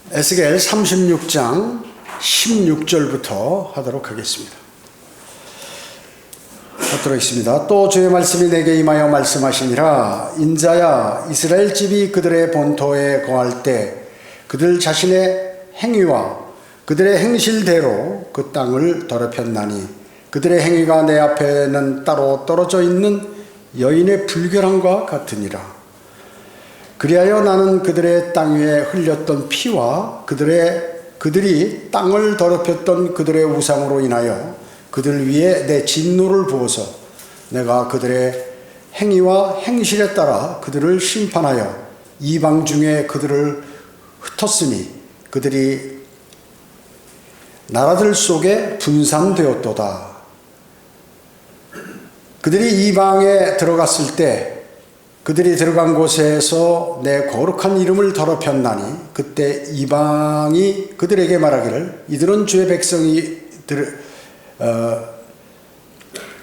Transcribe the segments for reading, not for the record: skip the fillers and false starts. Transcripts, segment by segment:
에스겔 36장 16절부터 하도록 하겠습니다. 하도록 있습니다. 또 주의 말씀이 내게 임하여 말씀하시니라. 인자야, 이스라엘 집이 그들의 본토에 거할 때 그들 자신의 행위와 그들의 행실대로 그 땅을 더럽혔나니 그들의 행위가 내 앞에는 따로 떨어져 있는 여인의 불결함과 같으니라. 그리하여 나는 그들의 땅 위에 흘렸던 피와 그들이 땅을 더럽혔던 그들의 우상으로 인하여 그들 위에 내 진노를 부어서 내가 그들의 행위와 행실에 따라 그들을 심판하여 이방 중에 그들을 흩었으니 그들이 나라들 속에 분산되었도다. 그들이 이방에 들어갔을 때 그들이 들어간 곳에서 내 거룩한 이름을 더럽혔나니 그때 이방이 그들에게 말하기를 이들은 주의 백성이들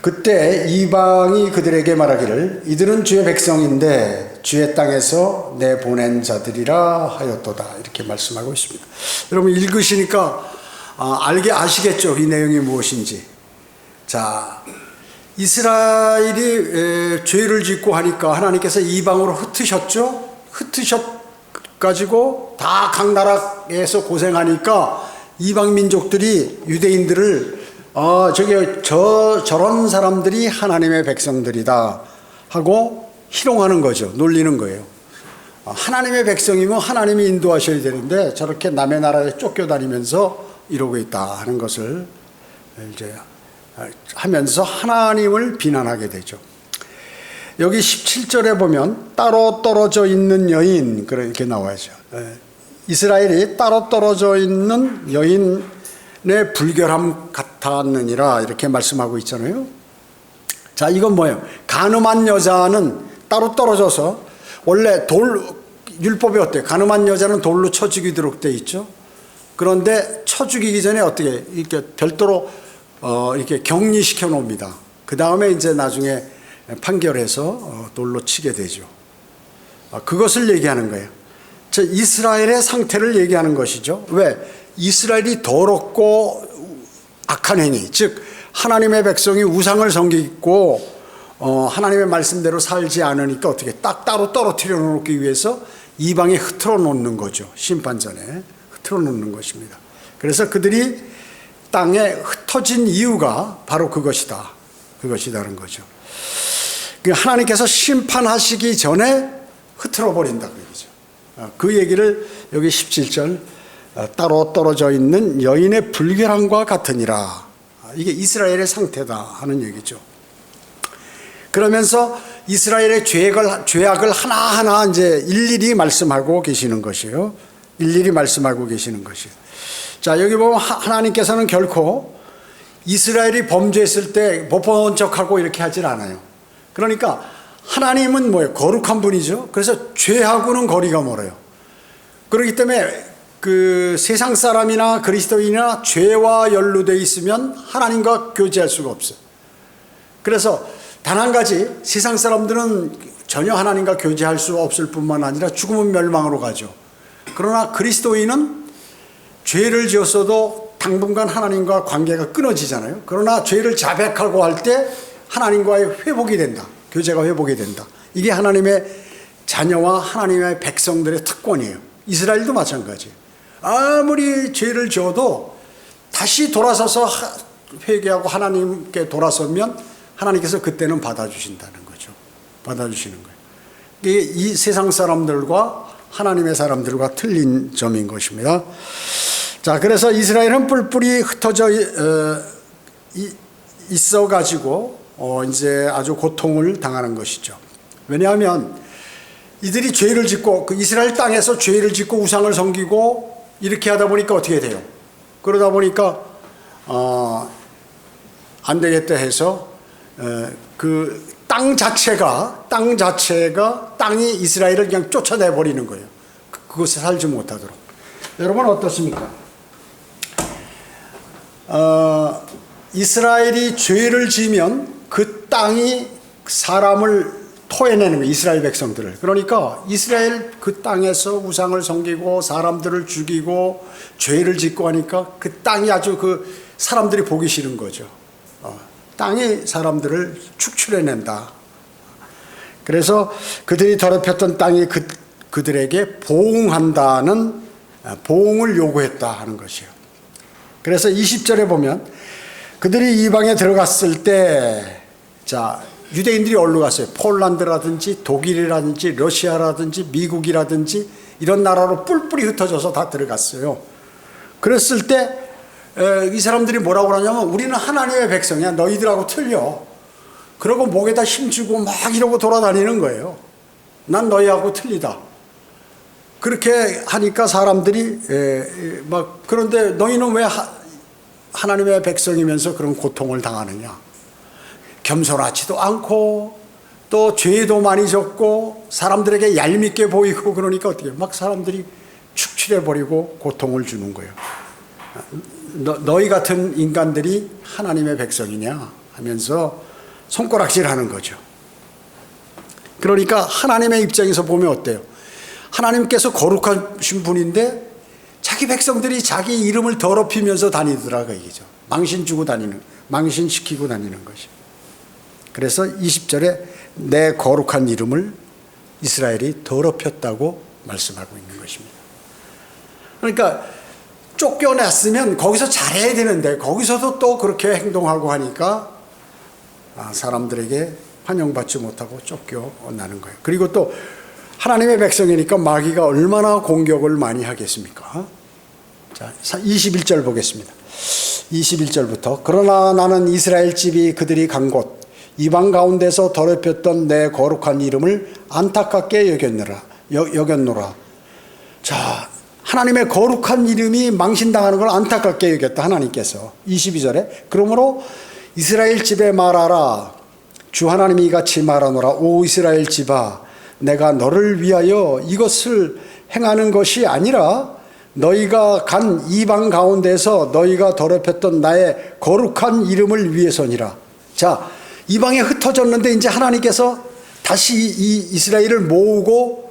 그때 이방이 그들에게 말하기를 이들은 주의 백성인데 주의 땅에서 내 보낸 자들이라 하였도다. 이렇게 말씀하고 있습니다. 여러분 읽으시니까 아시겠죠? 이 내용이 무엇인지. 자, 이스라엘이 죄를 짓고 하니까 하나님께서 이방으로 흩으셨죠. 흩으셔가지고 다 각 나라에서 고생하니까 이방 민족들이 유대인들을 저런 사람들이 하나님의 백성들이다 하고 희롱하는 거죠. 놀리는 거예요. 하나님의 백성이면 하나님이 인도하셔야 되는데 저렇게 남의 나라에 쫓겨다니면서 이러고 있다 하는 것을 이제 하면서 하나님을 비난하게 되죠. 여기 17절에 보면 따로 떨어져 있는 여인 그렇게 나와야죠. 이스라엘이 따로 떨어져 있는 여인의 불결함 같았느니라 이렇게 말씀하고 있잖아요. 자, 이건 뭐예요? 간음한 여자는 따로 떨어져서 원래 율법이 어때요? 간음한 여자는 돌로 쳐 죽이도록 돼 있죠. 그런데 쳐 죽이기 전에 어떻게 이렇게 별도로 이렇게 격리시켜 놓습니다. 그 다음에 이제 나중에 판결해서 돌로 치게 되죠. 그것을 얘기하는 거예요. 이스라엘의 상태를 얘기하는 것이죠. 왜? 이스라엘이 더럽고 악한 행위, 즉 하나님의 백성이 우상을 섬기고 하나님의 말씀대로 살지 않으니까 어떻게 따로 떨어뜨려 놓기 위해서 이방에 흐트러 놓는 거죠. 심판전에 흐트러 놓는 것입니다. 그래서 그들이 땅에 흩어진 이유가 바로 그것이다는 거죠. 하나님께서 심판하시기 전에 흐트러 버린다고 얘기죠. 그 얘기를 여기 17절 따로 떨어져 있는 여인의 불결함과 같으니라. 이게 이스라엘의 상태다 하는 얘기죠. 그러면서 이스라엘의 죄악을 하나하나 이제 일일이 말씀하고 계시는 것이에요. 일일이 말씀하고 계시는 것이에요. 자, 여기 보면 하나님께서는 결코 이스라엘이 범죄했을 때 못 본 척하고 이렇게 하질 않아요. 그러니까 하나님은 뭐예요? 거룩한 분이죠. 그래서 죄하고는 거리가 멀어요. 그렇기 때문에 그 세상 사람이나 그리스도인이나 죄와 연루되어 있으면 하나님과 교제할 수가 없어요. 그래서 단 한 가지, 세상 사람들은 전혀 하나님과 교제할 수 없을 뿐만 아니라 죽음은 멸망으로 가죠. 그러나 그리스도인은 죄를 지었어도 당분간 하나님과 관계가 끊어지잖아요. 그러나 죄를 자백하고 할 때 하나님과의 회복이 된다. 교제가 회복이 된다. 이게 하나님의 자녀와 하나님의 백성들의 특권이에요. 이스라엘도 마찬가지예요. 아무리 죄를 지어도 다시 돌아서서 회개하고 하나님께 돌아서면 하나님께서 그때는 받아주신다는 거죠. 받아주시는 거예요. 이게 이 세상 사람들과 하나님의 사람들과 틀린 점인 것입니다. 자, 그래서 이스라엘은 뿔뿔이 흩어져 있어가지고 이제 아주 고통을 당하는 것이죠. 왜냐하면 이들이 죄를 짓고 그 이스라엘 땅에서 죄를 짓고 우상을 섬기고 이렇게 하다 보니까 어떻게 돼요? 그러다 보니까 안 되겠다 해서 그 땅 자체가 땅이 이스라엘을 그냥 쫓아내 버리는 거예요. 그곳에 살지 못하도록. 여러분 어떻습니까? 이스라엘이 죄를 지으면 그 땅이 사람을 토해내는 거예요, 이스라엘 백성들을. 그러니까 이스라엘 그 땅에서 우상을 섬기고 사람들을 죽이고 죄를 짓고 하니까 그 땅이 아주 그 사람들이 보기 싫은 거죠. 땅이 사람들을 축출해낸다. 그래서 그들이 더럽혔던 땅이 그들에게 보응한다는, 보응을 요구했다 하는 것이요. 그래서 20절에 보면 그들이 이방에 들어갔을 때, 자, 유대인들이 어디로 갔어요? 폴란드라든지 독일이라든지 러시아라든지 미국이라든지 이런 나라로 뿔뿔이 흩어져서 다 들어갔어요. 그랬을 때 이 사람들이 뭐라고 그러냐면 우리는 하나님의 백성이야, 너희들하고 틀려. 그러고 목에다 힘주고 막 이러고 돌아다니는 거예요. 난 너희하고 틀리다. 그렇게 하니까 사람들이 막, 그런데 너희는 왜 하나님의 백성이면서 그런 고통을 당하느냐? 겸손하지도 않고 또 죄도 많이 졌고 사람들에게 얄밉게 보이고, 그러니까 어떻게 막 사람들이 축출해버리고 고통을 주는 거예요. 너희 같은 인간들이 하나님의 백성이냐 하면서 손가락질 하는 거죠. 그러니까 하나님의 입장에서 보면 어때요? 하나님께서 거룩하신 분인데 자기 백성들이 자기 이름을 더럽히면서 다니더라, 그 얘기죠. 망신시키고 다니는 것이. 그래서 20절에 내 거룩한 이름을 이스라엘이 더럽혔다고 말씀하고 있는 것입니다. 그러니까 쫓겨났으면 거기서 잘해야 되는데 거기서도 또 그렇게 행동하고 하니까 사람들에게 환영받지 못하고 쫓겨나는 거예요. 그리고 또 하나님의 백성이니까 마귀가 얼마나 공격을 많이 하겠습니까? 자, 21절 보겠습니다. 21절부터 그러나 나는 이스라엘 집이 그들이 간 곳 이방 가운데서 더럽혔던 내 거룩한 이름을 안타깝게 여겼노라. 자, 하나님의 거룩한 이름이 망신당하는 걸 안타깝게 여겼다, 하나님께서. 22절에 그러므로 이스라엘 집에 말하라. 주 하나님이 이같이 말하노라. 오 이스라엘 집아, 내가 너를 위하여 이것을 행하는 것이 아니라 너희가 간 이방 가운데서 너희가 더럽혔던 나의 거룩한 이름을 위해서니라. 자, 이방에 흩어졌는데 이제 하나님께서 다시 이 이스라엘을 모으고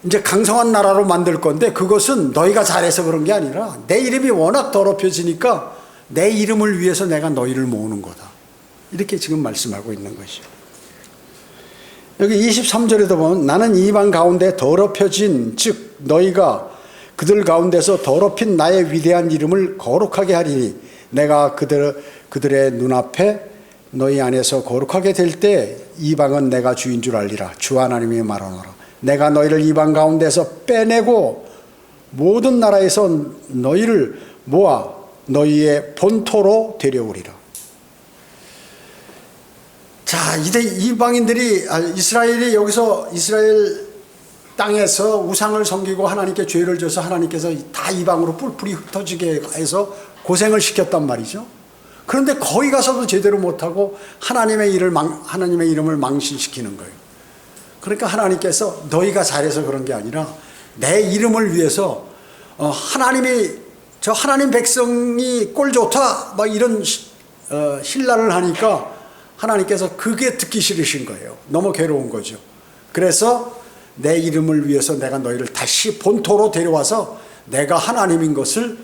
이제 강성한 나라로 만들 건데, 그것은 너희가 잘해서 그런 게 아니라 내 이름이 워낙 더럽혀지니까 내 이름을 위해서 내가 너희를 모으는 거다. 이렇게 지금 말씀하고 있는 것이죠. 여기 23절에도 보면 나는 이방 가운데 더럽혀진, 즉 너희가 그들 가운데서 더럽힌 나의 위대한 이름을 거룩하게 하리니 내가 그들의 눈앞에 너희 안에서 거룩하게 될 때 이방은 내가 주인 줄 알리라. 주 하나님이 말하노라. 내가 너희를 이방 가운데서 빼내고 모든 나라에서 너희를 모아 너희의 본토로 데려오리라. 자, 이제 이방인들이, 이스라엘이 여기서 이스라엘 땅에서 우상을 섬기고 하나님께 죄를 져서 하나님께서 다 이방으로 뿔뿔이 흩어지게 해서 고생을 시켰단 말이죠. 그런데 거기 가서도 제대로 못하고 하나님의 이름을 망신시키는 거예요. 그러니까 하나님께서 너희가 잘해서 그런 게 아니라 내 이름을 위해서 하나님 백성이 꼴 좋다 막 이런 신랄을 하니까 하나님께서 그게 듣기 싫으신 거예요. 너무 괴로운 거죠. 그래서 내 이름을 위해서 내가 너희를 다시 본토로 데려와서 내가 하나님인 것을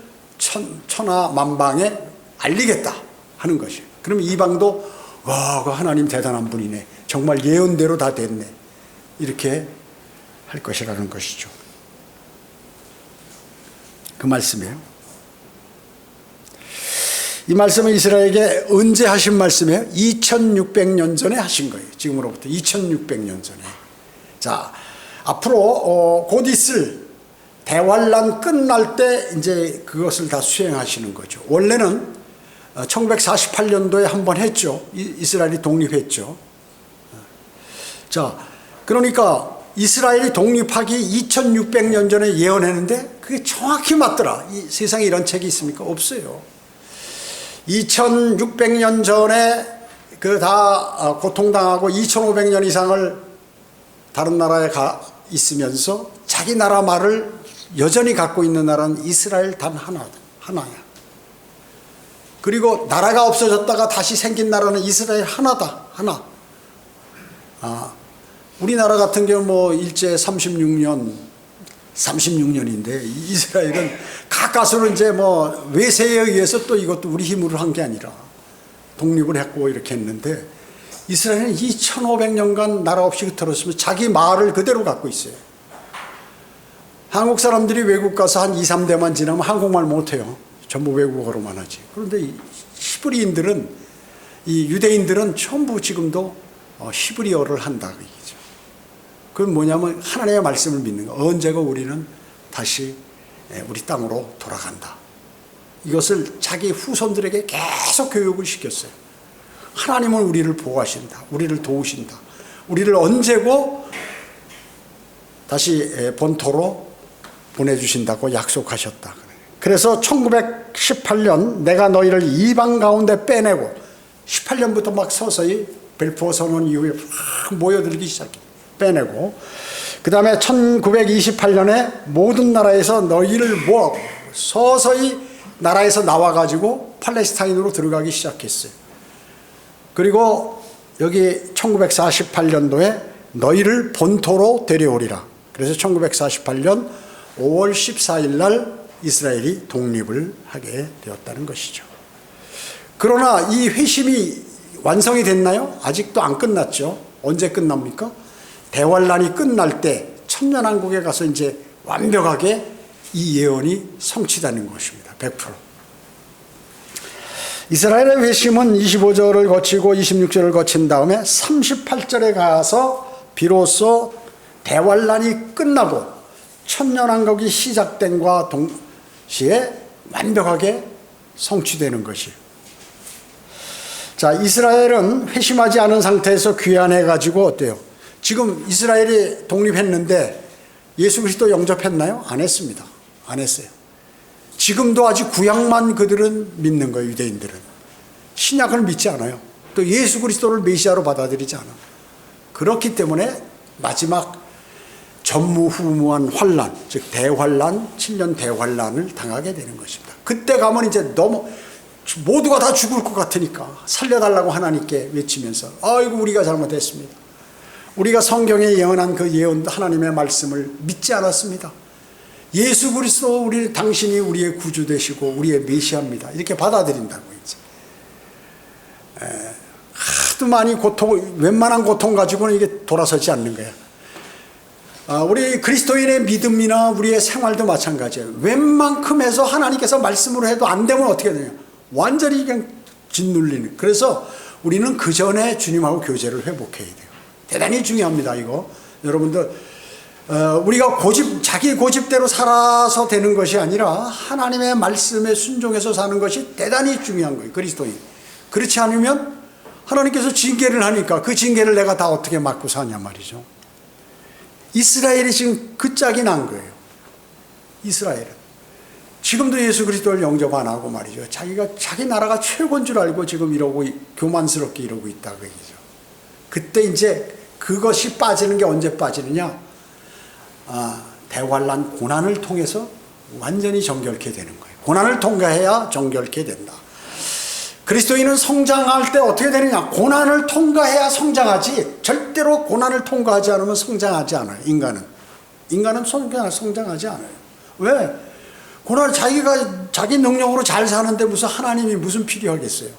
천하 만방에 알리겠다 하는 것이에요. 그럼 이방도 와, 그 하나님 대단한 분이네. 정말 예언대로 다 됐네. 이렇게 할 것이라는 것이죠. 그 말씀이에요. 이 말씀은 이스라엘에게 언제 하신 말씀이에요? 2600년 전에 하신 거예요. 지금으로부터 2600년 전에. 자, 앞으로 곧 있을 대환란 끝날 때 이제 그것을 다 수행하시는 거죠. 원래는 1948년도에 한번 했죠. 이스라엘이 독립했죠. 자, 그러니까 이스라엘이 독립하기 2600년 전에 예언했는데 그게 정확히 맞더라. 이 세상에 이런 책이 있습니까? 없어요. 2600년 전에 그 다 고통당하고 2500년 이상을 다른 나라에 있으면서 자기 나라 말을 여전히 갖고 있는 나라는 이스라엘 단 하나야. 그리고 나라가 없어졌다가 다시 생긴 나라는 이스라엘 하나다. 하나. 우리나라 같은 경우 뭐 일제 36년인데 이스라엘은 가까스로 이제 뭐 외세에 의해서 또 이것도 우리 힘으로 한 게 아니라 독립을 했고 이렇게 했는데 이스라엘은 2500년간 나라 없이 흩어졌으면 자기 마을을 그대로 갖고 있어요. 한국 사람들이 외국 가서 한 2, 3대만 지나면 한국말 못해요. 전부 외국어로만 하지. 그런데 이 히브리인들은, 이 유대인들은 전부 지금도 히브리어를 한다 그 얘기죠. 그건 뭐냐면 하나님의 말씀을 믿는 거. 언제가 우리는 다시 우리 땅으로 돌아간다. 이것을 자기 후손들에게 계속 교육을 시켰어요. 하나님은 우리를 보호하신다. 우리를 도우신다. 우리를 언제고 다시 본토로 보내주신다고 약속하셨다. 그래서 1918년 내가 너희를 이방 가운데 빼내고 18년부터 막 서서히 벨포어 선언 이후에 모여들기 시작해. 빼내고 그 다음에 1928년에 모든 나라에서 너희를 모아 서서히 나라에서 나와가지고 팔레스타인으로 들어가기 시작했어요. 그리고 여기 1948년도에 너희를 본토로 데려오리라. 그래서 1948년 5월 14일 날 이스라엘이 독립을 하게 되었다는 것이죠. 그러나 이 회심이 완성이 됐나요? 아직도 안 끝났죠. 언제 끝납니까? 대환란이 끝날 때 천년왕국에 가서 이제 완벽하게 이 예언이 성취되는 것입니다. 100%. 이스라엘의 회심은 25절을 거치고 26절을 거친 다음에 38절에 가서 비로소 대환란이 끝나고 천년왕국이 시작된과 동시에 완벽하게 성취되는 것이에요. 자, 이스라엘은 회심하지 않은 상태에서 귀환해가지고 어때요? 지금 이스라엘이 독립했는데 예수 그리스도 영접했나요? 안 했습니다. 안 했어요. 지금도 아직 구약만 그들은 믿는 거예요. 유대인들은. 신약을 믿지 않아요. 또 예수 그리스도를 메시아로 받아들이지 않아. 그렇기 때문에 마지막 전무후무한 환란, 즉 대환란, 7년 대환란을 당하게 되는 것입니다. 그때 가면 이제 너무 모두가 다 죽을 것 같으니까 살려달라고 하나님께 외치면서 아이고 우리가 잘못했습니다. 우리가 성경에 예언한 그 예언 하나님의 말씀을 믿지 않았습니다. 예수 그리스도 당신이 우리의 구주 되시고 우리의 메시아입니다. 이렇게 받아들인다고 이제. 하도 많이 웬만한 고통 가지고는 이게 돌아서지 않는 거야. 우리 그리스도인의 믿음이나 우리의 생활도 마찬가지예요. 웬만큼 해서 하나님께서 말씀으로 해도 안 되면 어떻게 되냐. 완전히 그냥 짓눌리는. 그래서 우리는 그 전에 주님하고 교제를 회복해야 돼요. 대단히 중요합니다, 이거. 여러분들, 우리가 자기 고집대로 살아서 되는 것이 아니라 하나님의 말씀에 순종해서 사는 것이 대단히 중요한 거예요, 그리스도인. 그렇지 않으면 하나님께서 징계를 하니까 그 징계를 내가 다 어떻게 맞고 사냐 말이죠. 이스라엘이 지금 그 짝이 난 거예요. 이스라엘은. 지금도 예수 그리스도를 영접 안 하고 말이죠. 자기 나라가 최고인 줄 알고 지금 이러고, 교만스럽게 이러고 있다, 그 얘기죠. 그때 이제 그것이 빠지는 게 언제 빠지느냐? 대환란 고난을 통해서 완전히 정결케 되는 거예요. 고난을 통과해야 정결케 된다. 그리스도인은 성장할 때 어떻게 되느냐? 고난을 통과해야 성장하지, 절대로 고난을 통과하지 않으면 성장하지 않아요. 인간은 성장하지 않아요. 왜? 고난 자기 능력으로 잘 사는데 무슨 하나님이 무슨 필요하겠어요?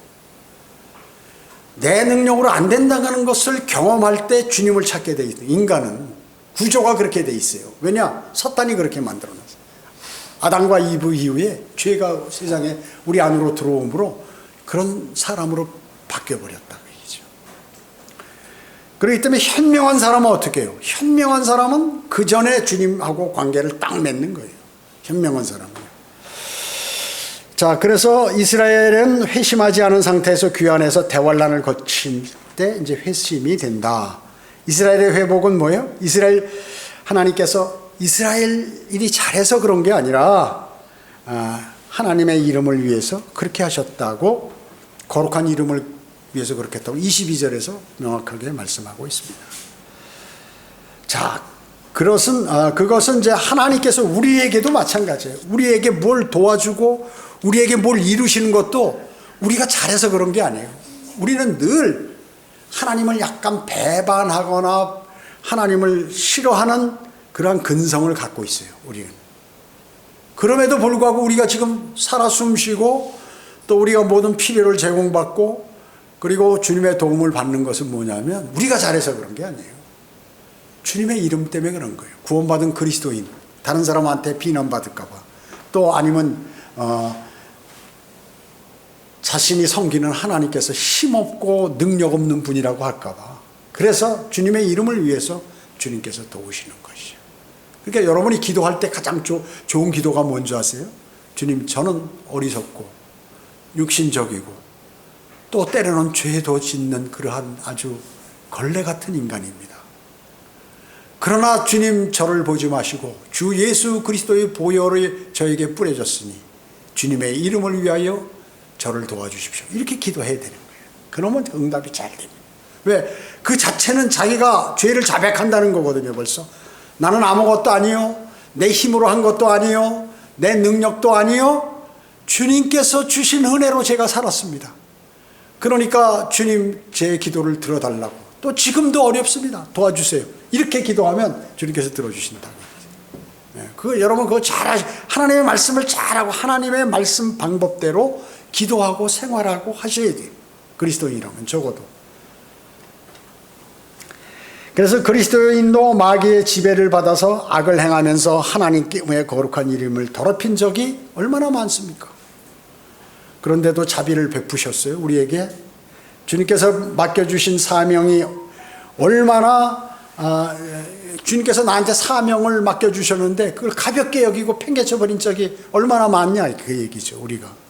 내 능력으로 안 된다는 것을 경험할 때 주님을 찾게 돼 있어요. 인간은 구조가 그렇게 돼 있어요. 왜냐? 사탄이 그렇게 만들어놨어요. 아담과 이브 이후에 죄가 세상에 우리 안으로 들어오므로 그런 사람으로 바뀌어버렸다. 그렇기 때문에 현명한 사람은 어떻게 해요? 현명한 사람은 그 전에 주님하고 관계를 딱 맺는 거예요. 현명한 사람은. 자, 그래서 이스라엘은 회심하지 않은 상태에서 귀환해서 대환란을 거친 때 이제 회심이 된다. 이스라엘의 회복은 뭐예요? 하나님께서 이스라엘이 잘해서 그런 게 아니라 하나님의 이름을 위해서 그렇게 하셨다고, 거룩한 이름을 위해서 그렇게 했다고 22절에서 명확하게 말씀하고 있습니다. 자, 그것은 이제 하나님께서 우리에게도 마찬가지예요. 우리에게 뭘 도와주고 우리에게 뭘 이루시는 것도 우리가 잘해서 그런 게 아니에요. 우리는 늘 하나님을 약간 배반하거나 하나님을 싫어하는 그러한 근성을 갖고 있어요, 우리는. 그럼에도 불구하고 우리가 지금 살아 숨쉬고 또 우리가 모든 필요를 제공받고 그리고 주님의 도움을 받는 것은 뭐냐면 우리가 잘해서 그런 게 아니에요. 주님의 이름 때문에 그런 거예요. 구원받은 그리스도인, 다른 사람한테 비난받을까 봐. 또 아니면 자신이 섬기는 하나님께서 힘없고 능력 없는 분이라고 할까 봐. 그래서 주님의 이름을 위해서 주님께서 도우시는 것이죠. 그러니까 여러분이 기도할 때 가장 좋은 기도가 뭔지 아세요? 주님, 저는 어리석고 육신적이고 또 때로는 죄도 짓는 그러한 아주 걸레 같은 인간입니다. 그러나 주님, 저를 보지 마시고 주 예수 그리스도의 보혈이 저에게 뿌려졌으니 주님의 이름을 위하여 저를 도와주십시오. 이렇게 기도해야 되는 거예요. 그러면 응답이 잘 됩니다. 왜? 그 자체는 자기가 죄를 자백한다는 거거든요. 벌써 나는 아무것도 아니요, 내 힘으로 한 것도 아니요, 내 능력도 아니요, 주님께서 주신 은혜로 제가 살았습니다. 그러니까 주님, 제 기도를 들어달라고. 또 지금도 어렵습니다, 도와주세요. 이렇게 기도하면 주님께서 들어주신다고. 여러분 그거 하나님의 말씀을 잘하고 하나님의 말씀 방법대로 기도하고 생활하고 하셔야 돼요. 그리스도인이라면 적어도. 그래서 그리스도인도 마귀의 지배를 받아서 악을 행하면서 하나님의 거룩한 이름을 더럽힌 적이 얼마나 많습니까? 그런데도 자비를 베푸셨어요, 우리에게. 주님께서 맡겨주신 사명이 얼마나 주님께서 나한테 사명을 맡겨주셨는데 그걸 가볍게 여기고 팽개쳐버린 적이 얼마나 많냐, 그 얘기죠. 우리가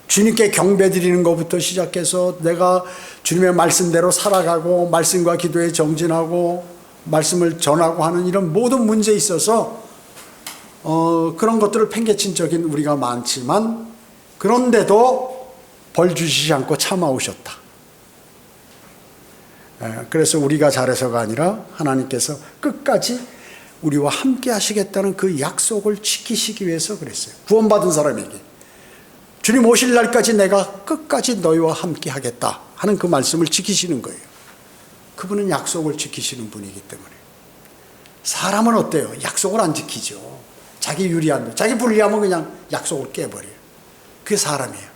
주님께 경배드리는 것부터 시작해서 내가 주님의 말씀대로 살아가고 말씀과 기도에 정진하고 말씀을 전하고 하는 이런 모든 문제에 있어서 그런 것들을 팽개친 적이 우리가 많지만 그런데도 벌 주시지 않고 참아오셨다. 그래서 우리가 잘해서가 아니라 하나님께서 끝까지 우리와 함께 하시겠다는 그 약속을 지키시기 위해서 그랬어요. 구원받은 사람에게 주님 오실 날까지 내가 끝까지 너희와 함께 하겠다 하는 그 말씀을 지키시는 거예요. 그분은 약속을 지키시는 분이기 때문에. 사람은 어때요? 약속을 안 지키죠. 자기 유리한, 자기 불리하면 그냥 약속을 깨버려요. 그게 사람이에요.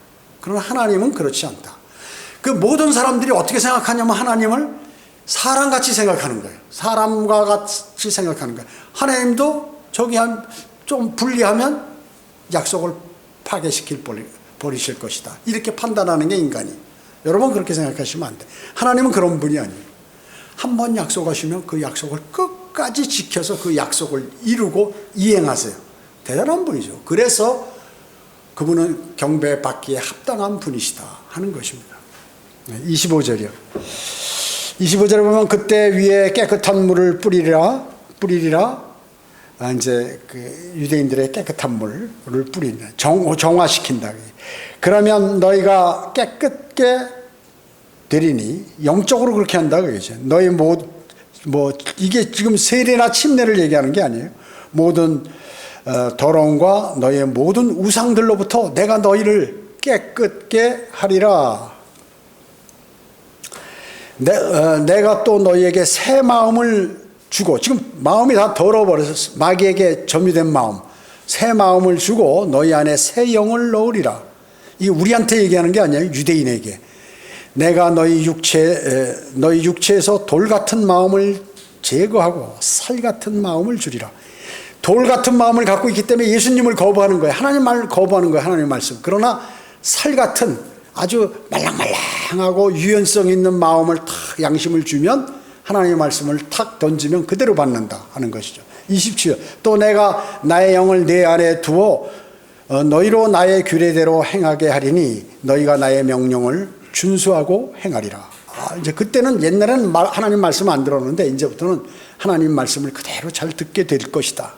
그러나 하나님은 그렇지 않다. 그 모든 사람들이 어떻게 생각하냐면 하나님을 사람같이 생각하는 거예요. 사람과 같이 생각하는 거예요. 하나님도 저기 좀 불리하면 약속을 버리실 것이다. 이렇게 판단하는 게 인간이. 여러분 그렇게 생각하시면 안 돼. 하나님은 그런 분이 아니에요. 한 번 약속하시면 그 약속을 끝까지 지켜서 그 약속을 이루고 이행하세요. 대단한 분이죠. 그래서 그분은 경배받기에 합당한 분이시다 하는 것입니다. 25절이요. 25절에 보면 그때 위에 깨끗한 물을 뿌리리라. 이제 그 유대인들의 깨끗한 물을 뿌린다. 정화시킨다. 그러면 너희가 깨끗게 되리니 영적으로 그렇게 한다 그러죠. 너희 이게 지금 세례나 침례를 얘기하는 게 아니에요. 모든 더러움과 너희의 모든 우상들로부터 내가 너희를 깨끗게 하리라. 내가 또 너희에게 새 마음을 주고, 지금 마음이 다 더러워버려서 마귀에게 점유된 마음, 새 마음을 주고 너희 안에 새 영을 넣으리라. 이게 우리한테 얘기하는 게 아니에요. 유대인에게. 내가 너희 육체에서 돌 같은 마음을 제거하고 살 같은 마음을 주리라. 돌 같은 마음을 갖고 있기 때문에 예수님을 거부하는 거예요. 하나님 말을 거부하는 거예요. 하나님 말씀. 그러나 살 같은 아주 말랑말랑하고 유연성 있는 마음을 탁 양심을 주면 하나님의 말씀을 탁 던지면 그대로 받는다 하는 것이죠. 27절. 또 내가 나의 영을 내 안에 두어 너희로 나의 규례대로 행하게 하리니 너희가 나의 명령을 준수하고 행하리라. 이제 그때는 옛날에는 하나님 말씀을 안 들었는데 이제부터는 하나님 말씀을 그대로 잘 듣게 될 것이다.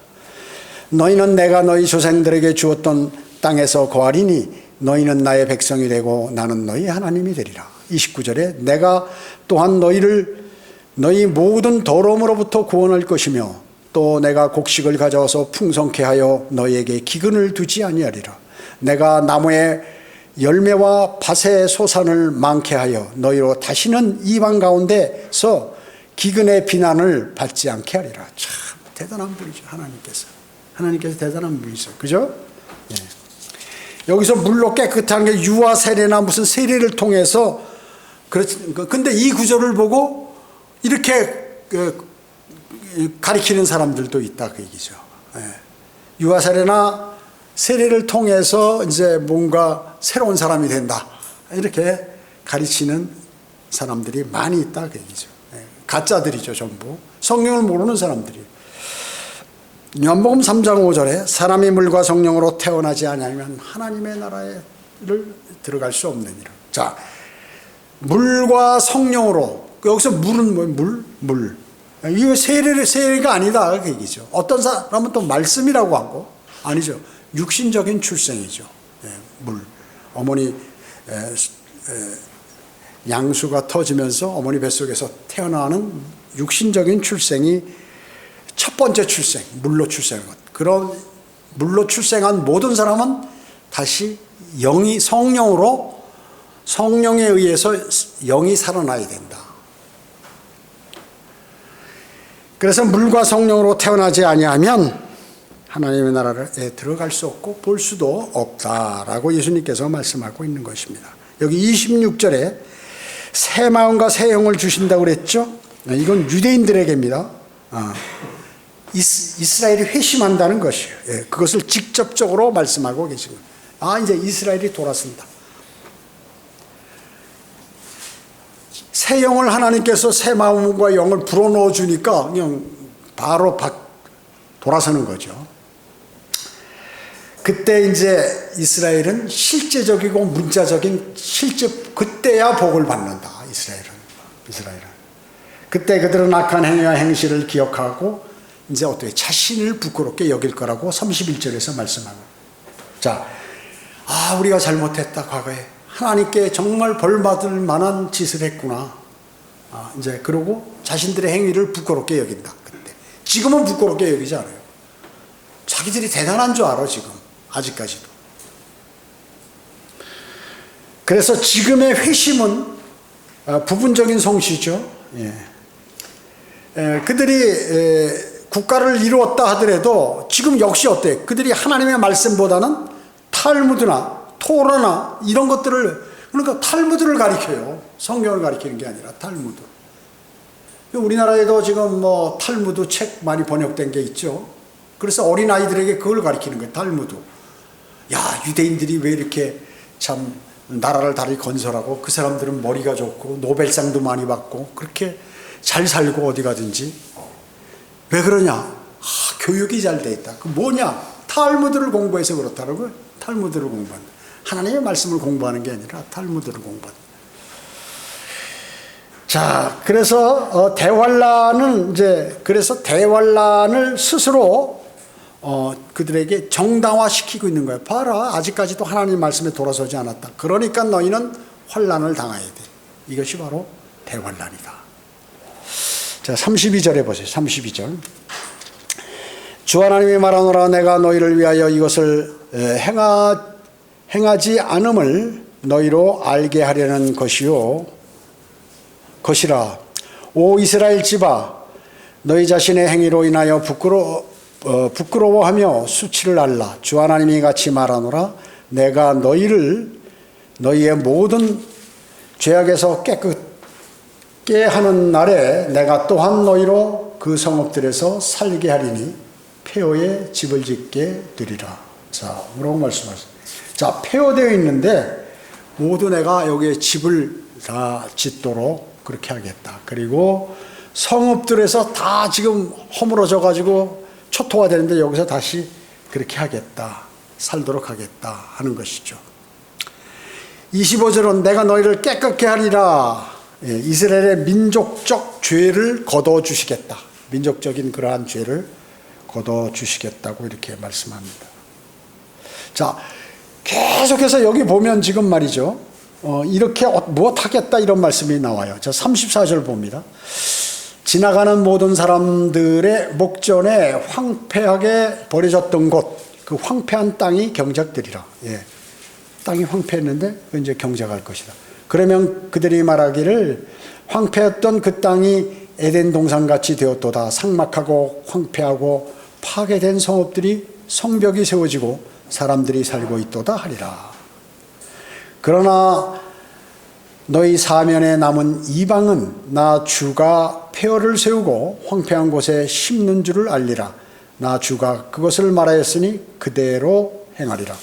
너희는 내가 너희 조상들에게 주었던 땅에서 거하리니 너희는 나의 백성이 되고 나는 너희 하나님이 되리라. 29절에 내가 또한 너희 모든 더러움으로부터 구원할 것이며 또 내가 곡식을 가져와서 풍성케 하여 너희에게 기근을 두지 아니하리라. 내가 나무의 열매와 밭의 소산을 많게 하여 너희로 다시는 이방 가운데서 기근의 비난을 받지 않게 하리라. 참 대단한 분이죠. 하나님께서 대단한 분이죠. 그죠? 예. 여기서 물로 깨끗한 게 유아 세례나 무슨 세례를 통해서 근데 이 구절을 보고 이렇게 가리키는 사람들도 있다 그 얘기죠. 예. 유아 세례나 세례를 통해서 이제 뭔가 새로운 사람이 된다 이렇게 가르치는 사람들이 많이 있다 그 얘기죠. 예. 가짜들이죠 전부. 성령을 모르는 사람들이. 요한복음 3장 5절에 사람이 물과 성령으로 태어나지 않으면 하나님의 나라를 들어갈 수 없느니라. 자, 물과 성령으로, 여기서 물은 뭐예요? 물. 이거 세례가 아니다 그 얘기죠. 어떤 사람은 또 말씀이라고 하고 아니죠. 육신적인 출생이죠. 예, 물. 어머니 양수가 터지면서 어머니 뱃속에서 태어나는 육신적인 출생이 첫 번째 출생, 물로 출생한 것. 그런 물로 출생한 모든 사람은 다시 성령에 의해서 영이 살아나야 된다. 그래서 물과 성령으로 태어나지 아니하면 하나님의 나라에 들어갈 수 없고 볼 수도 없다라고 예수님께서 말씀하고 있는 것입니다. 여기 26절에 새 마음과 새 영을 주신다고 그랬죠. 이건 유대인들에게입니다. 이스라엘이 회심한다는 것이에요. 예, 그것을 직접적으로 말씀하고 계신 거예요. 이제 이스라엘이 돌아선다. 새 영을 하나님께서 새 마음과 영을 불어넣어 주니까 그냥 바로 돌아서는 거죠. 그때 이제 이스라엘은 실제적이고 문자적인 그때야 복을 받는다. 이스라엘은. 그때 그들은 악한 행위와 행실을 기억하고 이제 어떻게 자신을 부끄럽게 여길 거라고 31절에서 말씀하고. 자, 우리가 잘못했다 과거에. 하나님께 정말 벌받을 만한 짓을 했구나. 이제 그러고 자신들의 행위를 부끄럽게 여긴다. 그때. 지금은 부끄럽게 여기지 않아요. 자기들이 대단한 줄 알아 지금. 아직까지도. 그래서 지금의 회심은 부분적인 성취죠. 예. 그들이 국가를 이루었다 하더라도 지금 역시 어때? 그들이 하나님의 말씀보다는 탈무드나 토라나 이런 것들을, 그러니까 탈무드를 가리켜요. 성경을 가리키는 게 아니라 탈무드. 우리나라에도 지금 뭐 탈무드 책 많이 번역된 게 있죠. 그래서 어린아이들에게 그걸 가리키는 거예요. 탈무드. 야, 유대인들이 왜 이렇게 참 나라를 다리 건설하고 그 사람들은 머리가 좋고 노벨상도 많이 받고 그렇게 잘 살고 어디 가든지. 왜 그러냐? 교육이 잘 돼 있다. 그 뭐냐? 탈무드를 공부해서 그렇다라고요. 탈무드를 공부한다. 하나님의 말씀을 공부하는 게 아니라 탈무드를 공부한다. 자, 그래서 대환란을 스스로 그들에게 정당화시키고 있는 거예요. 봐라, 아직까지도 하나님 말씀에 돌아서지 않았다. 그러니까 너희는 환란을 당해야 돼. 이것이 바로 대환란이다. 자, 32절에 보세요. 32절. 주 하나님이 말하노라. 내가 너희를 위하여 이것을 행하지 않음을 너희로 알게 하려는 것이라. 오 이스라엘 집아, 너희 자신의 행위로 인하여 부끄러워하며 수치를 알라. 주 하나님이 같이 말하노라. 내가 너희의 모든 죄악에서 깨끗게 하는 날에 내가 또한 너희로 그 성읍들에서 살게 하리니 폐허의 집을 짓게 되리라. 자, 뭐라고 말씀하셨어요? 자, 폐허되어 있는데 모두 내가 여기에 집을 다 짓도록 그렇게 하겠다. 그리고 성읍들에서 다 지금 허물어져 가지고 초토화되는데 여기서 다시 그렇게 하겠다. 살도록 하겠다 하는 것이죠. 25절은 내가 너희를 깨끗게 하리라. 이스라엘의 민족적 죄를 걷어주시겠다. 민족적인 그러한 죄를 걷어주시겠다고 이렇게 말씀합니다. 자, 계속해서 여기 보면 지금 말이죠. 이렇게 무엇하겠다 이런 말씀이 나와요. 자, 34절 봅니다. 지나가는 모든 사람들의 목전에 황폐하게 버려졌던 곳, 그 황폐한 땅이 경작되리라. 예. 땅이 황폐했는데 이제 경작할 것이다. 그러면 그들이 말하기를 황폐했던 그 땅이 에덴 동산같이 되었도다. 삭막하고 황폐하고 파괴된 성읍들이 성벽이 세워지고 사람들이 살고 있도다 하리라. 그러나 너희 사면에 남은 이방은 나 주가 폐허를 세우고 황폐한 곳에 심는 줄을 알리라. 나 주가 그것을 말하였으니 그대로 행하리라.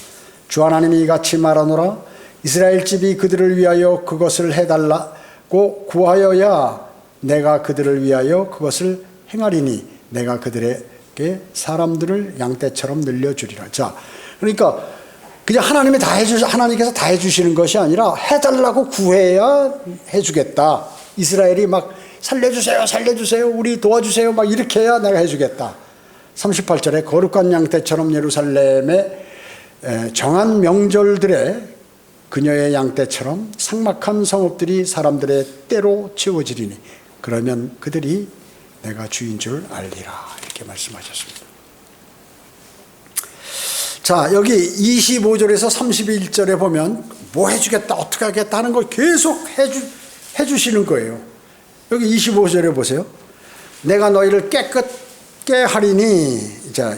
주 하나님이 이같이 말하노라. 이스라엘 집이 그들을 위하여 그것을 해달라고 구하여야 내가 그들을 위하여 그것을 행하리니 내가 그들에게 사람들을 양떼처럼 늘려주리라. 자, 그러니까 그냥 하나님께서 다 해주시는 것이 아니라 해달라고 구해야 해주겠다. 이스라엘이 막 살려주세요, 살려주세요, 우리 도와주세요, 막 이렇게 해야 내가 해주겠다. 38절에 거룩한 양떼처럼 예루살렘의 정한 명절들에 그녀의 양떼처럼 삭막한 성읍들이 사람들의 때로 채워지리니 그러면 그들이 내가 주인 줄 알리라. 이렇게 말씀하셨습니다. 자, 여기 25절에서 31절에 보면 뭐 해주겠다, 어떻게 하겠다 하는 걸 계속 해주시는 거예요. 여기 25절에 보세요. 내가 너희를 깨끗게 하리니, 자,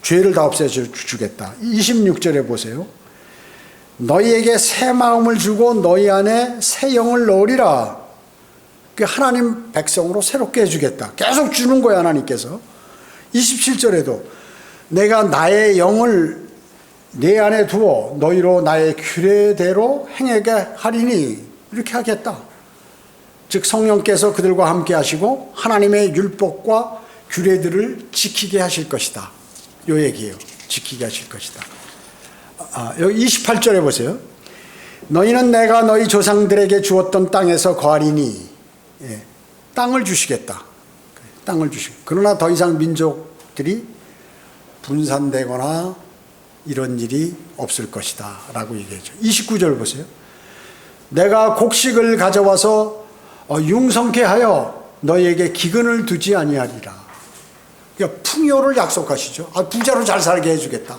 죄를 다 없애주겠다. 26절에 보세요. 너희에게 새 마음을 주고 너희 안에 새 영을 넣으리라. 하나님 백성으로 새롭게 해주겠다. 계속 주는 거야, 하나님께서. 27절에도 내가 나의 영을 내 안에 두어 너희로 나의 규례대로 행하게 하리니 이렇게 하겠다. 즉 성령께서 그들과 함께 하시고 하나님의 율법과 규례들을 지키게 하실 것이다. 요 얘기예요. 지키게 하실 것이다. 여기 28절에 보세요. 너희는 내가 너희 조상들에게 주었던 땅에서 거하리니, 땅을 주시겠다. 땅을 주시고. 그러나 더 이상 민족들이 분산되거나 이런 일이 없을 것이다 라고 얘기했죠. 29절 보세요. 내가 곡식을 가져와서 융성케 하여 너희에게 기근을 두지 아니하리라. 그러니까 풍요를 약속하시죠. 부자로 잘 살게 해주겠다.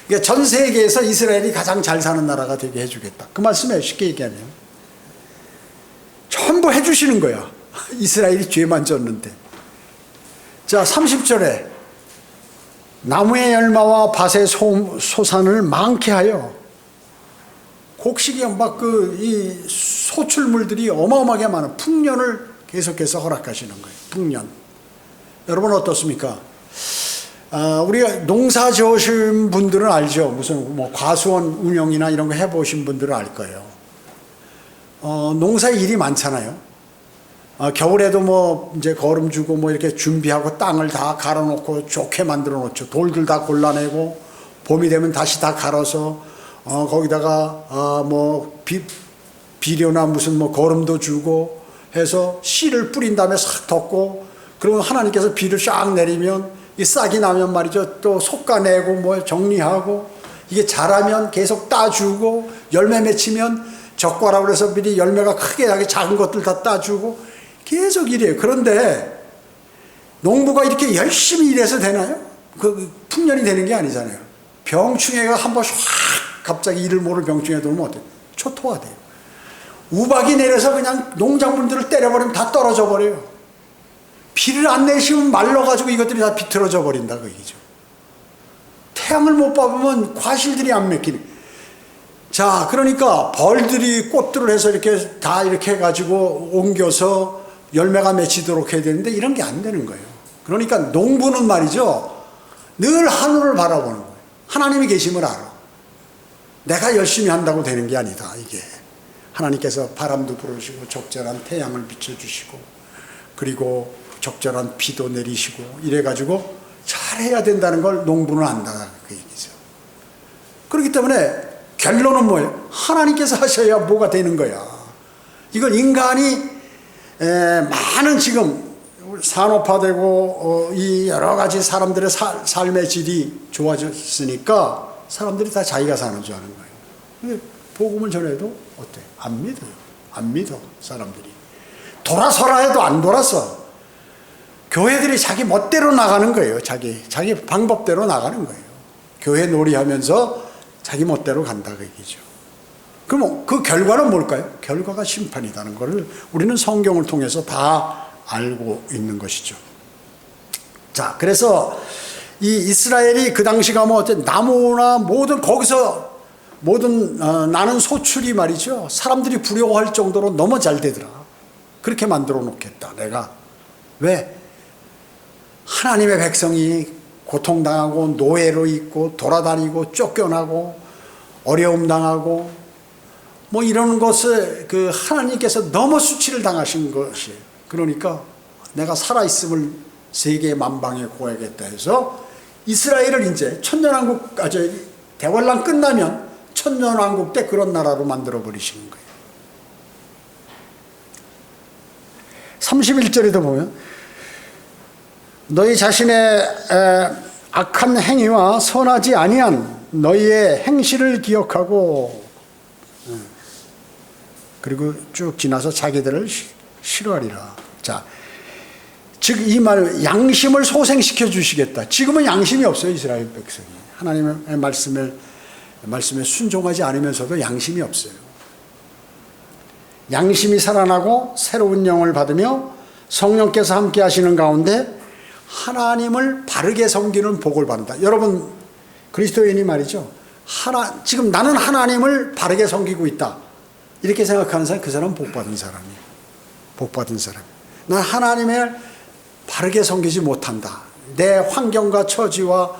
그러니까 전 세계에서 이스라엘이 가장 잘 사는 나라가 되게 해주겠다. 그 말씀에 쉽게 얘기하면 전부 해주시는 거야. 이스라엘이 죄만 졌는데. 자, 30절에 나무의 열마와 밭의 소산을 많게 하여, 곡식이 막 이 소출물들이 어마어마하게 많은 풍년을 계속해서 허락하시는 거예요. 풍년. 여러분 어떻습니까? 우리가 농사 지으신 분들은 알죠. 무슨 뭐 과수원 운영이나 이런 거 해보신 분들은 알 거예요. 농사에 일이 많잖아요. 겨울에도 뭐 이제 거름 주고 뭐 이렇게 준비하고 땅을 다 갈아놓고 좋게 만들어 놓죠. 돌들 다 골라내고 봄이 되면 다시 다 갈아서 거기다가 뭐 비료나 무슨 뭐 거름도 주고 해서 씨를 뿌린 다음에 싹 덮고, 그러면 하나님께서 비를 쫙 내리면 이 싹이 나면 말이죠. 또 솎아내고 뭐 정리하고, 이게 자라면 계속 따주고, 열매 맺히면 적과라고 해서 미리 열매가 크게 나게 작은 것들 다 따주고 계속 이래요. 그런데 농부가 이렇게 열심히 일해서 되나요? 그 풍년이 되는 게 아니잖아요. 병충해가 한 번씩 확 갑자기 이를 모를 병충해 들어오면 어때요? 초토화돼요. 우박이 내려서 그냥 농작물들을 때려버리면 다 떨어져 버려요. 비를 안 내시면 말라가지고 이것들이 다 비틀어져 버린다 그 얘기죠. 태양을 못 받으면 과실들이 안 맺히는. 자, 그러니까 벌들이 꽃들을 해서 이렇게 다 이렇게 해가지고 옮겨서 열매가 맺히도록 해야 되는데 이런 게 안 되는 거예요. 그러니까 농부는 말이죠, 늘 하늘을 바라보는 거예요. 하나님이 계심을 알아. 내가 열심히 한다고 되는 게 아니다. 이게 하나님께서 바람도 불어주시고 적절한 태양을 비춰주시고 그리고 적절한 비도 내리시고 이래가지고 잘해야 된다는 걸 농부는 안다 그 얘기죠. 그렇기 때문에 결론은 뭐예요? 하나님께서 하셔야 뭐가 되는 거야. 이걸 인간이 많은 지금 산업화되고 이 여러 가지 사람들의 삶의 질이 좋아졌으니까 사람들이 다 자기가 사는 줄 아는 거예요. 복음을 전해도 어때? 안 믿어요. 안 믿어 사람들이. 돌아서라 해도 안 돌아서. 교회들이 자기 멋대로 나가는 거예요. 자기 방법대로 나가는 거예요. 교회 놀이하면서 자기 멋대로 간다 그 얘기죠. 그럼 그 결과는 뭘까요? 결과가 심판이라는 것을 우리는 성경을 통해서 다 알고 있는 것이죠. 자, 그래서 이 이스라엘이 그 당시 가면 어때? 나무나 모든 거기서 모든 나는 소출이 말이죠. 사람들이 부러워할 정도로 너무 잘 되더라. 그렇게 만들어 놓겠다. 내가 왜? 하나님의 백성이 고통당하고 노예로 있고 돌아다니고 쫓겨나고 어려움 당하고 뭐 이런 것을 그 하나님께서 너무 수치를 당하신 것이에요. 그러니까 내가 살아있음을 세계 만방에 고하겠다 해서 이스라엘을 이제 천년왕국 대환란 끝나면 천년왕국 때 그런 나라로 만들어 버리시는 거예요. 31절에도 보면 너희 자신의 악한 행위와 선하지 아니한 너희의 행실을 기억하고 그리고 쭉 지나서 자기들을 싫어하리라. 자, 즉 이 말 양심을 소생시켜 주시겠다. 지금은 양심이 없어요. 이스라엘 백성이 하나님의 말씀에 순종하지 않으면서도 양심이 없어요. 양심이 살아나고 새로운 영을 받으며 성령께서 함께 하시는 가운데 하나님을 바르게 섬기는 복을 받는다. 여러분 그리스도인이 말이죠. 지금 나는 하나님을 바르게 섬기고 있다. 이렇게 생각하는 사람, 그 사람은 복받은 사람이에요. 복받은 사람. 난 하나님을 바르게 섬기지 못한다. 내 환경과 처지와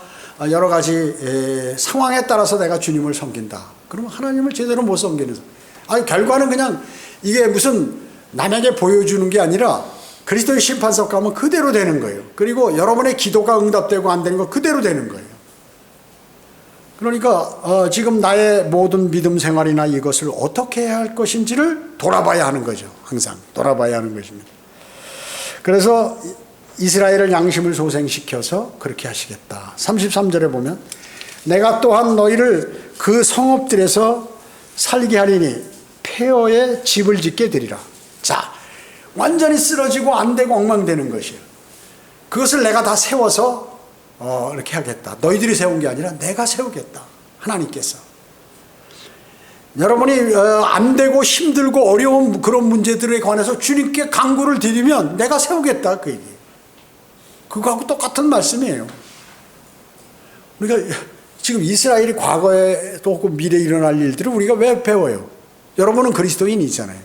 여러 가지 상황에 따라서 내가 주님을 섬긴다. 그러면 하나님을 제대로 못 섬기는 사람. 아니, 결과는 그냥 이게 무슨 남에게 보여주는 게 아니라 그리스도의 심판석 가면 그대로 되는 거예요. 그리고 여러분의 기도가 응답되고 안 되는 거 그대로 되는 거예요. 그러니까 지금 나의 모든 믿음 생활이나 이것을 어떻게 해야 할 것인지를 돌아봐야 하는 거죠. 항상 돌아봐야 하는 것입니다. 그래서 이스라엘을 양심을 소생시켜서 그렇게 하시겠다. 33절에 보면 내가 또한 너희를 그 성읍들에서 살게 하리니 폐허의 집을 짓게 되리라. 자, 완전히 쓰러지고 안 되고 엉망되는 것이에요. 그것을 내가 다 세워서 이렇게 하겠다. 너희들이 세운 게 아니라 내가 세우겠다. 하나님께서. 여러분이 안 되고 힘들고 어려운 그런 문제들에 관해서 주님께 간구를 드리면 내가 세우겠다. 그 얘기. 그거하고 똑같은 말씀이에요. 우리가 지금 이스라엘이 과거에 또 미래에 일어날 일들을 우리가 왜 배워요? 여러분은 그리스도인이잖아요.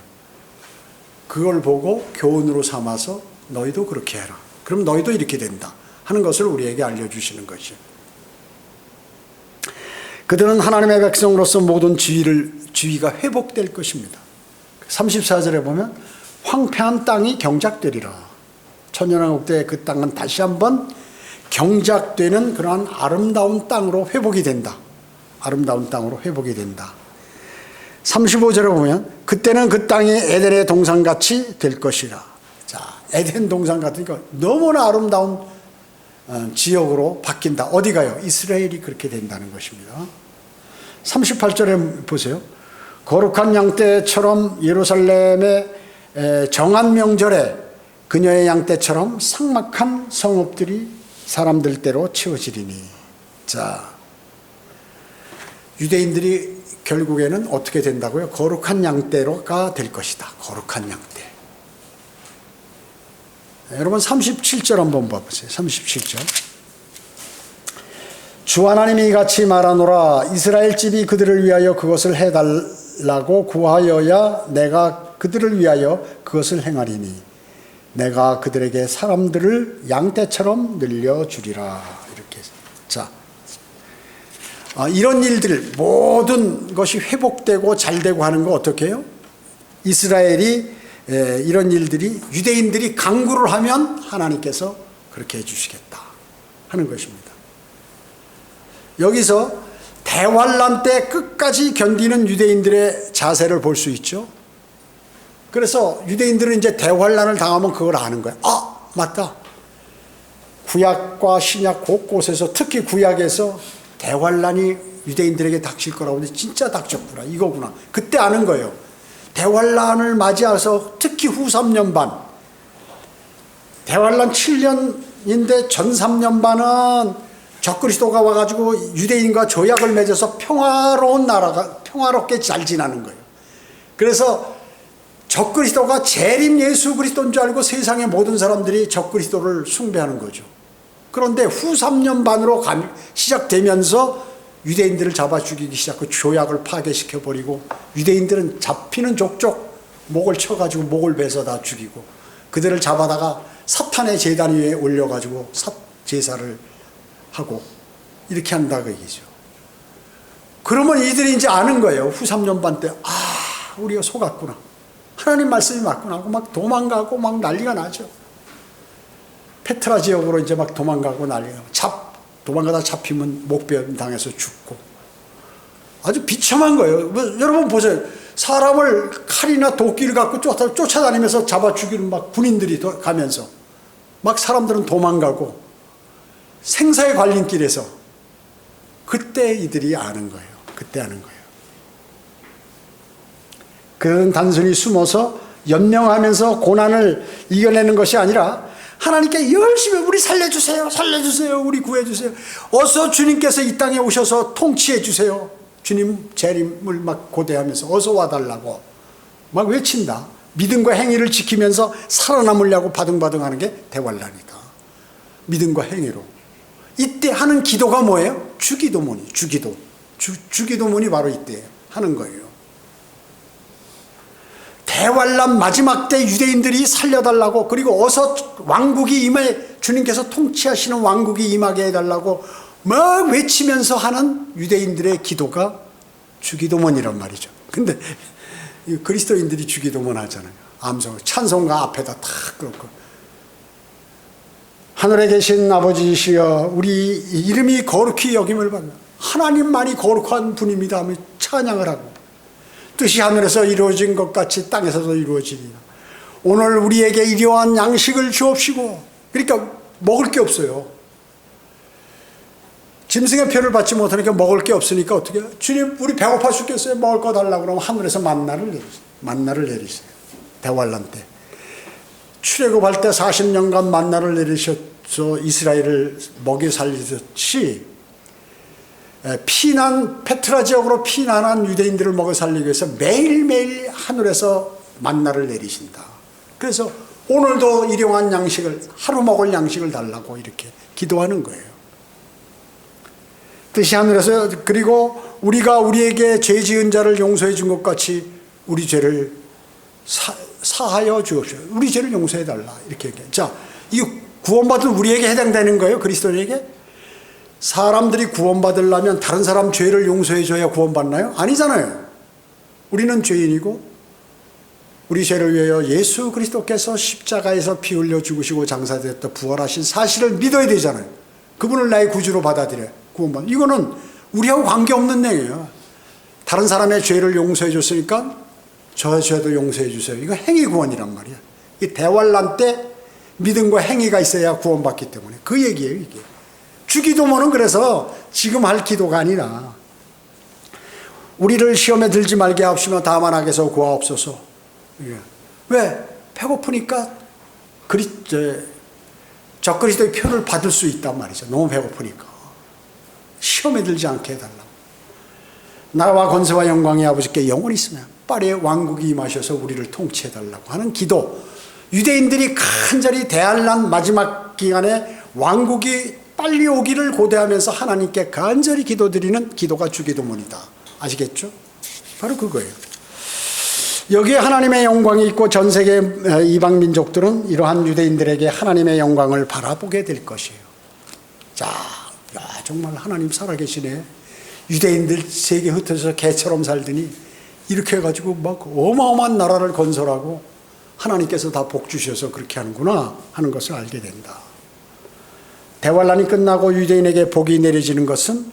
그걸 보고 교훈으로 삼아서 너희도 그렇게 해라. 그럼 너희도 이렇게 된다 하는 것을 우리에게 알려주시는 것이죠. 그들은 하나님의 백성으로서 모든 지위가 회복될 것입니다. 34절에 보면 황폐한 땅이 경작되리라. 천년왕국 때 그 땅은 다시 한번 경작되는 그러한 아름다운 땅으로 회복이 된다. 아름다운 땅으로 회복이 된다. 35절에 보면 그때는 그 땅이 에덴의 동산같이 될 것이라. 자, 에덴 동산 같으니까 너무나 아름다운 지역으로 바뀐다. 어디가요? 이스라엘이 그렇게 된다는 것입니다. 38절에 보세요. 거룩한 양떼처럼 예루살렘의 정한 명절에 그녀의 양떼처럼 삭막한 성읍들이 사람들대로 채워지리니. 자, 유대인들이 결국에는 어떻게 된다고요? 거룩한 양떼가 될 것이다. 거룩한 양떼. 여러분 37절 한번 봐보세요. 37절. 주 하나님이 이같이 말하노라. 이스라엘 집이 그들을 위하여 그것을 해달라고 구하여야 내가 그들을 위하여 그것을 행하리니 내가 그들에게 사람들을 양떼처럼 늘려주리라. 이렇게. 자, 이런 일들 모든 것이 회복되고 잘되고 하는 거 어떻게 해요? 이스라엘이 이런 일들이 유대인들이 간구를 하면 하나님께서 그렇게 해주시겠다 하는 것입니다. 여기서 대환란 때 끝까지 견디는 유대인들의 자세를 볼 수 있죠. 그래서 유대인들은 이제 대환란을 당하면 그걸 아는 거예요. 아, 맞다. 구약과 신약 곳곳에서 특히 구약에서 대환란이 유대인들에게 닥칠 거라고 하는데 진짜 닥쳤구나. 이거구나. 그때 아는 거예요. 대환란을 맞이해서 특히 후 3년 반. 대환란 7년인데 전 3년 반은 적그리스도가 와가지고 유대인과 조약을 맺어서 평화로운 나라가 평화롭게 잘 지나는 거예요. 그래서 적그리스도가 재림 예수 그리스도인 줄 알고 세상의 모든 사람들이 적그리스도를 숭배하는 거죠. 그런데 후 3년 반으로 시작되면서 유대인들을 잡아 죽이기 시작하고 조약을 파괴시켜버리고 하유대인들은 잡히는 족족 목을 쳐가지고 목을 베서 다 죽이고 그들을 잡아다가 사탄의 제단 위에 올려가지고 제사를 하고 이렇게 한다 그 얘기죠. 그러면 이들이 이제 아는 거예요. 후 3년 반 때 우리가 속았구나. 하나님 말씀이 맞구나 하고 막 도망가고 막 난리가 나죠. 페트라 지역으로 이제 막 도망가고 난리가 나고 도망가다 잡히면 목베어 당해서 죽고 아주 비참한 거예요. 여러분 보세요. 사람을 칼이나 도끼를 갖고 쫓아다니면서 잡아 죽이는 막 군인들이 가면서 막 사람들은 도망가고 생사의 갈림길에서 그때 이들이 아는 거예요. 그때 아는 거예요. 그들은 단순히 숨어서 연명하면서 고난을 이겨내는 것이 아니라 하나님께 열심히 우리 살려주세요. 살려주세요. 우리 구해주세요. 어서 주님께서 이 땅에 오셔서 통치해 주세요. 주님 재림을 막 고대하면서 어서 와달라고 막 외친다. 믿음과 행위를 지키면서 살아남으려고 바둥바둥하는 게 대환란이다. 믿음과 행위로. 이때 하는 기도가 뭐예요? 주기도문이 주기도문이 바로 이때 하는 거예요. 대환란 마지막 때 유대인들이 살려달라고 그리고 어서 왕국이 임해 주님께서 통치하시는 왕국이 임하게 해달라고 막 외치면서 하는 유대인들의 기도가 주기도문이란 말이죠. 근데 그리스도인들이 주기도문 하잖아요. 암송 찬송가 앞에다 탁 그렇고 하늘에 계신 아버지시여 우리 이름이 거룩히 여김을 받는 하나님만이 거룩한 분입니다 하며 찬양을 하고 뜻이 하늘에서 이루어진 것 같이 땅에서도 이루어지리라. 오늘 우리에게 일용할 양식을 주옵시고 그러니까 먹을 게 없어요. 짐승의 표를 받지 못하니까 먹을 게 없으니까 어떻게 해요? 주님 우리 배고파 죽겠어요. 먹을 거 달라고 그러면 하늘에서 만나를 내리세요. 대환란 때 출애굽할 때 40년간 만나를 내리셔서 이스라엘을 먹여 살리듯이 페트라 지역으로 피난한 유대인들을 먹여 살리기 위해서 매일매일 하늘에서 만나를 내리신다. 그래서 오늘도 일용할 양식을 하루 먹을 양식을 달라고 이렇게 기도하는 거예요. 뜻이 하늘에서 그리고 우리가 우리에게 죄 지은 자를 용서해 준 것 같이 우리 죄를 사하여 주옵시오. 우리 죄를 용서해 달라 이렇게 얘기해요. 자, 이 구원받은 우리에게 해당되는 거예요. 그리스도인에게. 사람들이 구원받으려면 다른 사람 죄를 용서해 줘야 구원받나요? 아니잖아요. 우리는 죄인이고 우리 죄를 위하여 예수 그리스도께서 십자가에서 피 흘려 죽으시고 장사되었다 부활하신 사실을 믿어야 되잖아요. 그분을 나의 구주로 받아들여요. 구원받는. 이거는 우리하고 관계없는 내용이에요. 다른 사람의 죄를 용서해 줬으니까 저의 죄도 용서해 주세요. 이거 행위 구원이란 말이에요. 이 대환란 때 믿음과 행위가 있어야 구원받기 때문에 그 얘기예요. 이게. 주기도문은 그래서 지금 할 기도가 아니라 우리를 시험에 들지 말게 하옵시며 다만 악에서 구하옵소서. 왜? 배고프니까 적그리스도의 표를 받을 수 있단 말이죠. 너무 배고프니까. 시험에 들지 않게 해달라고. 나라와 권세와 영광이 아버지께 영원히 있으며 빨리 왕국이 임하셔서 우리를 통치해달라고 하는 기도. 유대인들이 간절히 대환란 마지막 기간에 왕국이 빨리 오기를 고대하면서 하나님께 간절히 기도드리는 기도가 주기도문이다. 아시겠죠? 바로 그거예요. 여기에 하나님의 영광이 있고 전 세계 이방 민족들은 이러한 유대인들에게 하나님의 영광을 바라보게 될 것이에요. 자, 야, 정말 하나님 살아계시네. 유대인들 세계 흩어져서 개처럼 살더니 이렇게 해가지고 막 어마어마한 나라를 건설하고 하나님께서 다 복 주셔서 그렇게 하는구나 하는 것을 알게 된다. 대환란이 끝나고 유대인에게 복이 내려지는 것은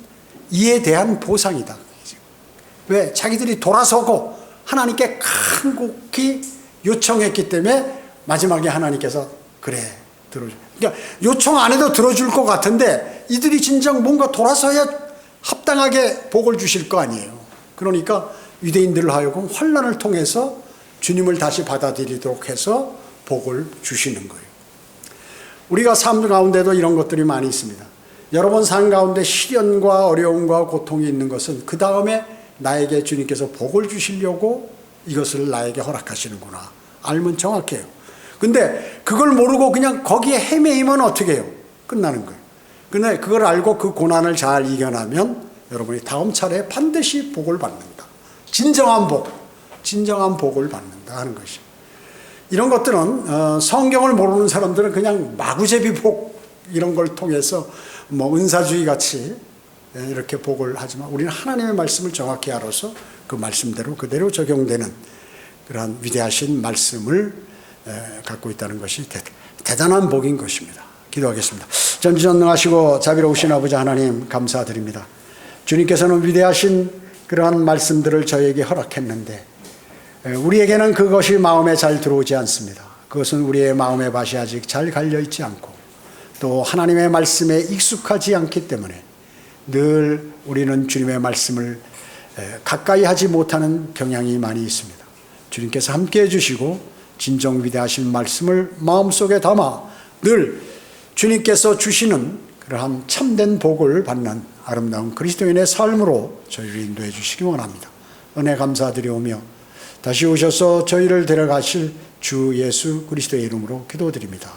이에 대한 보상이다. 왜? 자기들이 돌아서고 하나님께 간곡히 요청했기 때문에 마지막에 하나님께서 그래 들어줘. 그러니까 요청 안 해도 들어줄 것 같은데 이들이 진정 뭔가 돌아서야 합당하게 복을 주실 거 아니에요. 그러니까 유대인들을 하여금 환난을 통해서 주님을 다시 받아들이도록 해서 복을 주시는 거예요. 우리가 삶 가운데도 이런 것들이 많이 있습니다. 여러분 삶 가운데 시련과 어려움과 고통이 있는 것은 그 다음에 나에게 주님께서 복을 주시려고 이것을 나에게 허락하시는구나. 알면 정확해요. 근데 그걸 모르고 그냥 거기에 헤매이면 어떻게 해요? 끝나는 거예요. 근데 그걸 알고 그 고난을 잘 이겨나면 여러분이 다음 차례에 반드시 복을 받는다. 진정한 복을 받는다 하는 것이. 이런 것들은 성경을 모르는 사람들은 그냥 마구제비 복 이런 걸 통해서 뭐 은사주의 같이 이렇게 복을 하지만 우리는 하나님의 말씀을 정확히 알아서 그 말씀대로 그대로 적용되는 그러한 위대하신 말씀을 갖고 있다는 것이 대단한 복인 것입니다. 기도하겠습니다. 전지전능하시고 자비로우신 아버지 하나님 감사드립니다. 주님께서는 위대하신 그러한 말씀들을 저에게 허락했는데 우리에게는 그것이 마음에 잘 들어오지 않습니다. 그것은 우리의 마음의 밭이 아직 잘 갈려있지 않고 또 하나님의 말씀에 익숙하지 않기 때문에 늘 우리는 주님의 말씀을 가까이 하지 못하는 경향이 많이 있습니다. 주님께서 함께해 주시고 진정 위대하신 말씀을 마음속에 담아 늘 주님께서 주시는 그러한 참된 복을 받는 아름다운 그리스도인의 삶으로 저희를 인도해 주시기 원합니다. 은혜 감사드리오며 다시 오셔서 저희를 데려가실 주 예수 그리스도의 이름으로 기도드립니다.